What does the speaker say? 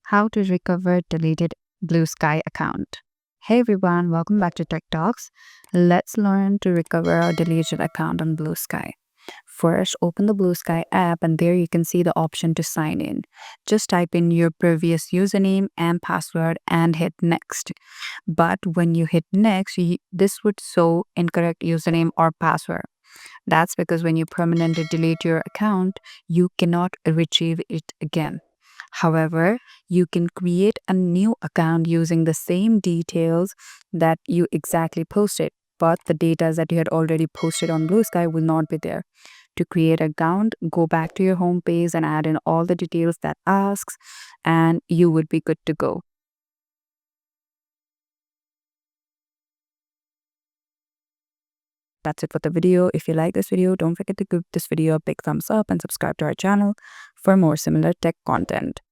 How to recover deleted BlueSky account. Hey everyone, welcome back to Tech Talks. Let's learn to recover our deleted account on BlueSky. First, open the BlueSky app and there you can see the option to sign in. Just type in your previous username and password and hit next. But when you hit next, this would show incorrect username or password. That's because when you permanently delete your account, you cannot retrieve it again. However, you can create a new account using the same details that you exactly posted, but the data that you had already posted on BlueSky will not be there. To create an account, go back to your home page and add in all the details that asks, and you would be good to go. That's it for the video. If you like this video, don't forget to give this video a big thumbs up and subscribe to our channel for more similar tech content.